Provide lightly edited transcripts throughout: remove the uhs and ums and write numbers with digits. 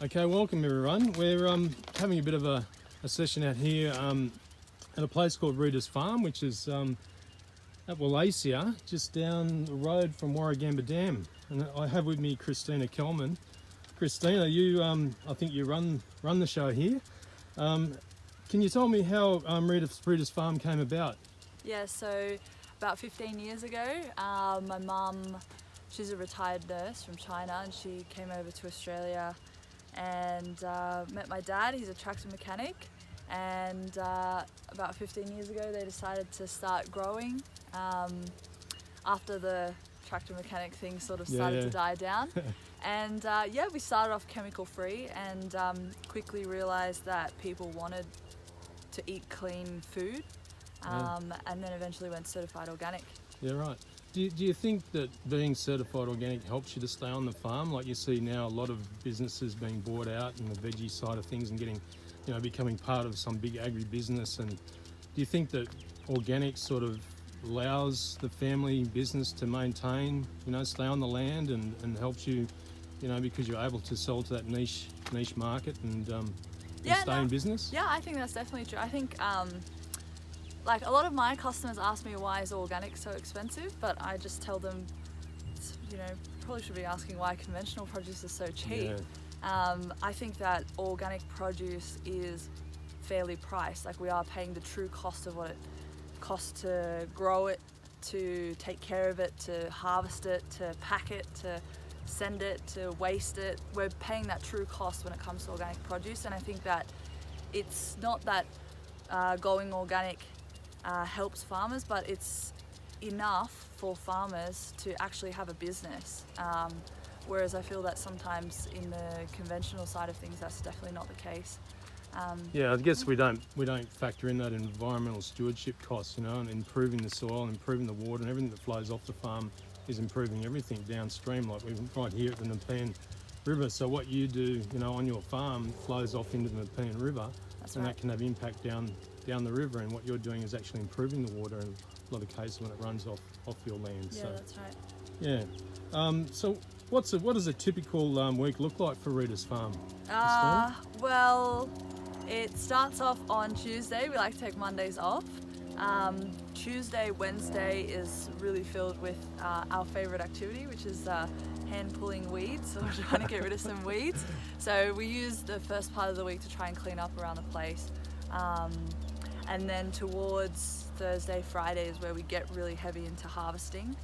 Okay, welcome everyone. We're having a bit of a session out here at a place called RITAS Farm, which is at Wallacea, just down the road from Warragamba Dam. And I have with me Christina Kelman. Christina, you I think you run the show here. Can you tell me how RITAS Farm came about? Yeah, so about 15 years ago, my mum, she's a retired nurse from China, and she came over to Australia and met my dad. He's a tractor mechanic, and about 15 years ago they decided to start growing after the tractor mechanic thing sort of started to die down. And yeah, we started off chemical free and quickly realised that people wanted to eat clean food, and then eventually went certified organic. Yeah, right. Do you think that being certified organic helps you to stay on the farm? Like you see now a lot of businesses being bought out in the veggie side of things and getting, becoming part of some big agribusiness. And do you think that organic sort of allows the family business to maintain, stay on the land and helps you, because you're able to sell to that niche market and stay in business? Yeah, I think that's definitely true. I think like a lot of my customers ask me why is organic so expensive, but I just tell them, probably should be asking why conventional produce is so cheap. Yeah. I think that organic produce is fairly priced. Like, we are paying the true cost of what it costs to grow it, to take care of it, to harvest it, to pack it, to send it, to waste it. We're paying that true cost when it comes to organic produce, and I think that it's not that going organic helps farmers, but it's enough for farmers to actually have a business. Whereas I feel that sometimes in the conventional side of things, that's definitely not the case. Yeah, I guess we don't factor in that environmental stewardship costs, and improving the soil, improving the water, and everything that flows off the farm is improving everything downstream, like we're right here at the Nepean River. So what you do, on your farm flows off into the Nepean River. That's and right. That can have impact down the river, and what you're doing is actually improving the water in a lot of cases when it runs off your land. Yeah, so, that's right. Yeah. So what does a typical week look like for RITAS Farm? Well, it starts off on Tuesday. We like to take Mondays off. Tuesday, Wednesday is really filled with our favourite activity, which is hand pulling weeds. So we're trying to get rid of some weeds. So we use the first part of the week to try and clean up around the place. And then towards Thursday, Friday is where we get really heavy into harvesting.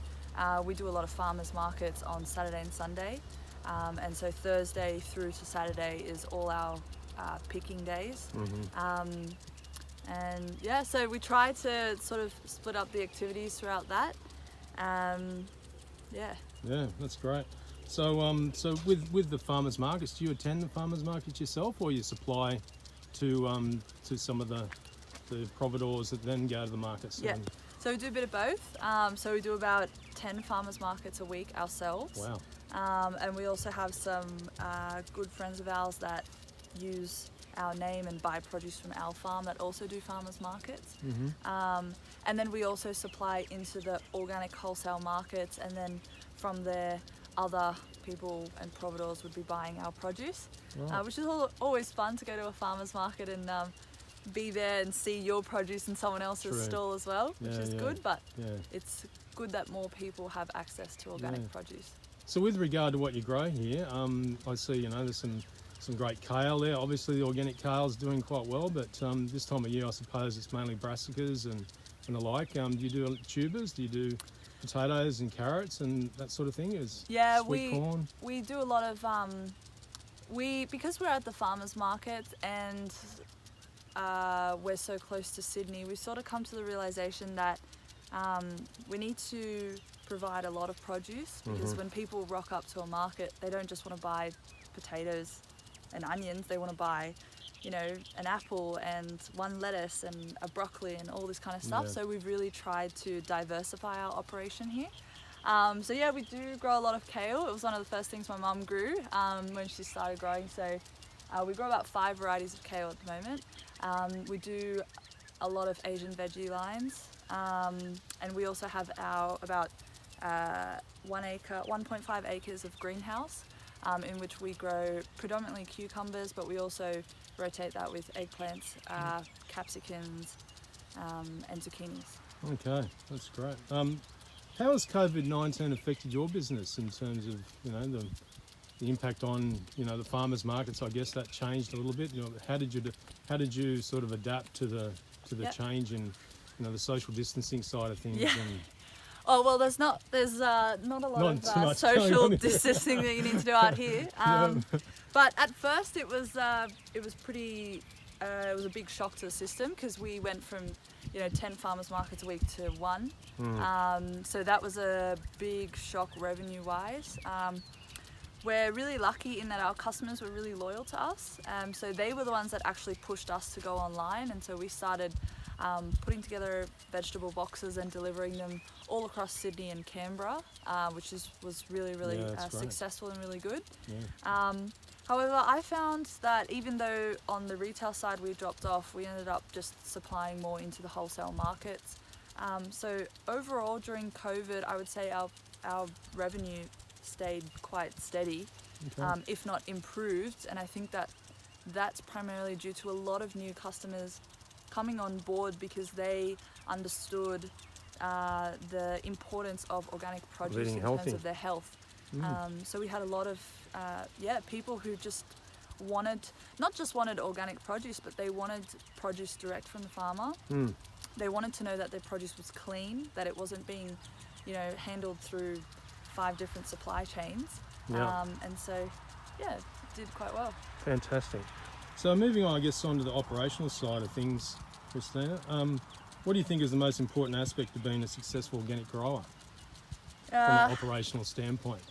We do a lot of farmers markets on Saturday and Sunday. And so Thursday through to Saturday is all our picking days. Mm-hmm. And yeah, so we try to sort of split up the activities throughout that. Yeah. Yeah, that's great. So so with the farmers markets, do you attend the farmers markets yourself, or you supply to some of the providors that then go to the markets? Yeah. So we do a bit of both. So we do about 10 farmers markets a week ourselves. Wow. And we also have some good friends of ours that use our name and buy produce from our farm that also do farmers markets. Mm-hmm. And then we also supply into the organic wholesale markets, and then from there other people and providors would be buying our produce. Right. Which is always fun to go to a farmers market and be there and see your produce in someone else's stall as well, which is good, but it's good that more people have access to organic produce. So with regard to what you grow here, I see there's some great kale there. Obviously the organic kale is doing quite well, but this time of year I suppose it's mainly brassicas and the like. Do you do tubers? Do you do potatoes and carrots and that sort of thing? Sweet corn? We do a lot of because we're at the farmers market and we're so close to Sydney, we've sort of come to the realisation that we need to provide a lot of produce, because when people rock up to a market, they don't just want to buy potatoes and onions, they want to buy an apple and one lettuce and a broccoli and all this kind of stuff. So we've really tried to diversify our operation here. So yeah, we do grow a lot of kale. It was one of the first things my mum grew when she started growing. So we grow about 5 varieties of kale at the moment. We do a lot of Asian veggie lines, and we also have our about 1.5 acres of greenhouse. in which we grow predominantly cucumbers, but we also rotate that with eggplants, capsicums, and zucchinis. Okay, that's great. How has COVID-19 affected your business in terms of, the impact on, the farmers markets? I guess that changed a little bit. How did you sort of adapt to the Yep. change in, the social distancing side of things? Yeah. And Oh well, there's not a lot Not of too much going social on here. distancing that you need to do out here. But at first, it was pretty. It was a big shock to the system because we went from 10 farmers markets a week to 1. So that was a big shock revenue wise. We're really lucky in that our customers were really loyal to us. So they were the ones that actually pushed us to go online, and so we started putting together vegetable boxes and delivering them all across Sydney and Canberra, which was really Yeah, that's great. successful and really good. yeah. However, I found that even though on the retail side we dropped off, we ended up just supplying more into the wholesale markets. So overall during COVID, I would say our revenue stayed quite steady, Okay. if not improved, and I think that's primarily due to a lot of new customers coming on board because they understood the importance of organic produce Eating in healthy. terms of their health. So we had a lot of people who just not just wanted organic produce, but they wanted produce direct from the farmer. They wanted to know that their produce was clean, that it wasn't being handled through 5 different supply chains. Yeah. And so it did quite well. Fantastic. So moving on, I guess, onto the operational side of things, Christina. What do you think is the most important aspect of being a successful organic grower from an operational standpoint?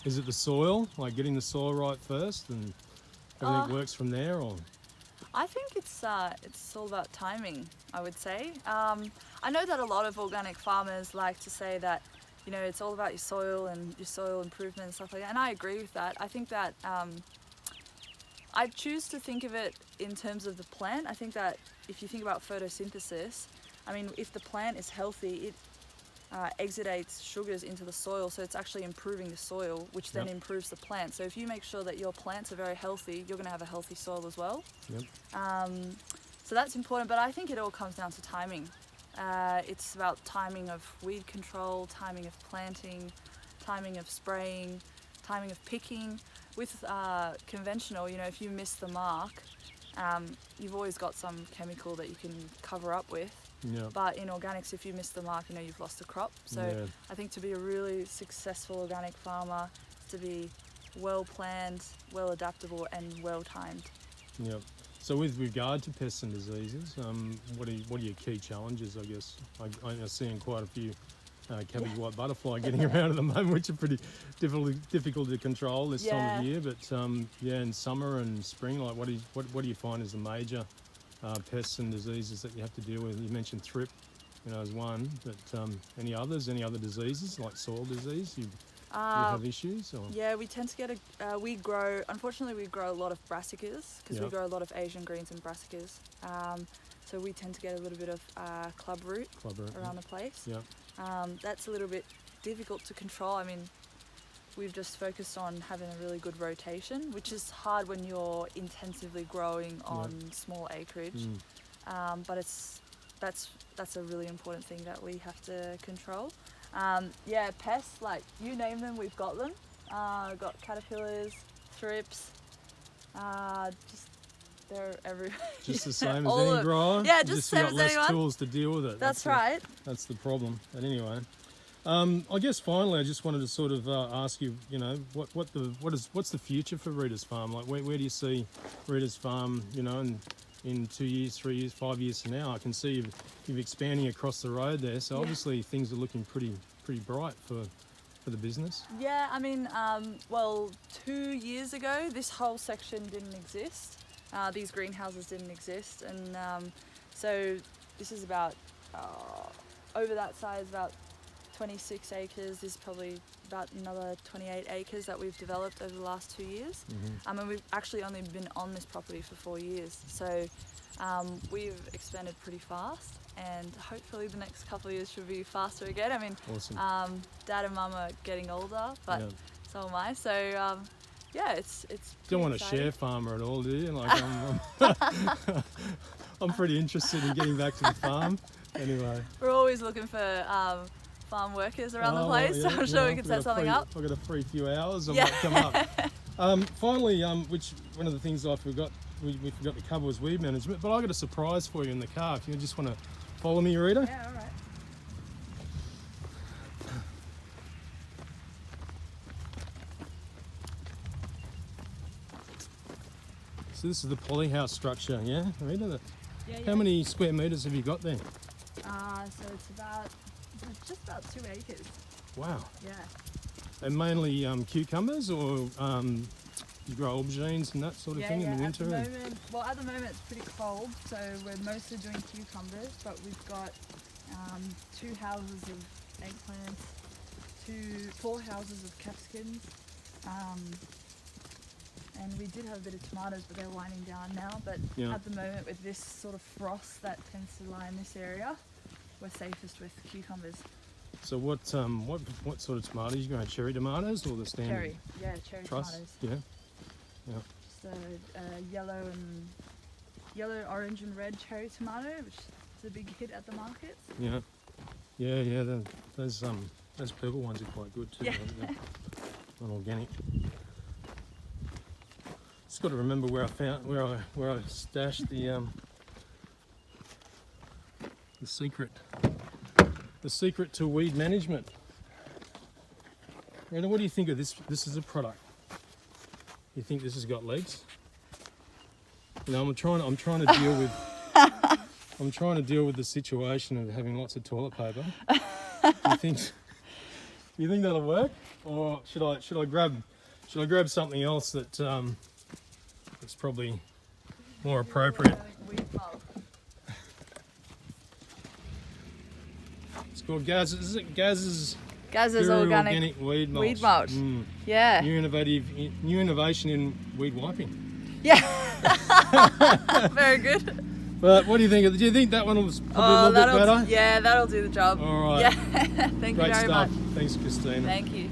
Is it the soil, like getting the soil right first, and everything works from there, or? I think it's all about timing, I would say. I know that a lot of organic farmers like to say that it's all about your soil and your soil improvement and stuff like that, and I agree with that. I think that I choose to think of it in terms of the plant. I think that if you think about photosynthesis, I mean, if the plant is healthy, it exudates sugars into the soil, so it's actually improving the soil, which then Yep. improves the plant. So if you make sure that your plants are very healthy, you're going to have a healthy soil as well. Yep. So that's important, but I think it all comes down to timing. It's about timing of weed control, timing of planting, timing of spraying, timing of picking. With conventional, if you miss the mark, you've always got some chemical that you can cover up with. Yeah. But in organics, if you miss the mark, you've lost the crop. So Yeah. I think to be a really successful organic farmer, to be well planned, well adaptable, and well timed. Yep. So with regard to pests and diseases, what are your key challenges, I guess? I'm seeing quite a few cabbage white butterfly getting around at the moment, which are pretty difficult to control this time of year. But in summer and spring, like what do you find is the major pests and diseases that you have to deal with? You mentioned thrip, as one, but any others? Any other diseases like soil disease? You have issues? Or? Yeah, we tend to get unfortunately we grow a lot of brassicas because we grow a lot of Asian greens and brassicas. So we tend to get a little bit of club root around the place. Yep. That's a little bit difficult to control. I mean, we've just focused on having a really good rotation, which is hard when you're intensively growing on small acreage. But that's a really important thing that we have to control. Pests, like you name them, we've got them. Got caterpillars, thrips, they're everywhere. Just the same as any grower? Yeah, just the same got as less anyone. tools to deal with it. That's right. That's the problem. But anyway, I guess finally, I just wanted to sort of ask you, what's the future for RITAS Farm? Like, where do you see RITAS Farm, in 2 years, 3 years, 5 years from now? I can see you're expanding across the road there, so obviously things are looking pretty bright for the business. Yeah, I mean, 2 years ago, this whole section didn't exist. These greenhouses didn't exist, and so this is about over that size, about 26 acres. This is probably about another 28 acres that we've developed over the last 2 years. And we've actually only been on this property for 4 years, so we've expanded pretty fast, and hopefully the next couple of years should be faster again. I mean, Awesome. Dad and Mum are getting older, but so am I. So yeah, it's. Don't want a exciting. share farmer at all, do you? Like, I'm pretty interested in getting back to the farm. Anyway. We're always looking for farm workers around the place, so I'm sure we can set something up. I've got a free few hours. I might come up. Finally, which one of the things I forgot, we forgot to cover was weed management. But I got a surprise for you in the car. If you just want to follow me, Rita. Yeah, all right. So this is the polyhouse structure, yeah, Rita? Yeah, How many square metres have you got there? So it's just about 2 acres. Wow. Yeah. And mainly cucumbers, or you grow aubergines and that sort of thing in the winter? At the moment it's pretty cold, so we're mostly doing cucumbers, but we've got 2 houses of eggplants, 4 houses of capsicums, and we did have a bit of tomatoes, but they're winding down now. But at the moment, with this sort of frost that tends to lie in this area, we're safest with cucumbers. So what sort of tomatoes? You growing cherry tomatoes or the standard? Cherry truss? tomatoes. Yeah. Just a yellow, orange, and red cherry tomato, which is a big hit at the markets. Yeah. Those purple ones are quite good too. Yeah. Not organic. Just got to remember where I stashed the secret to weed management. Rita, what do you think of this? This is a product. You think this has got legs? You know, I'm trying to deal with. I'm trying to deal with the situation of having lots of toilet paper. Do you think that'll work, or should I grab something else that that's probably more appropriate? It's called Gaz's. Is it Gaz's? Gaz's organic weed mulch. Weed mulch. Yeah. New innovation in weed wiping. Yeah. Very good. But what do you think? Do you think that one was probably a little bit better? Yeah, that'll do the job. All right. Yeah. Thank you Great very stuff. much. Thanks, Christina. Thank you.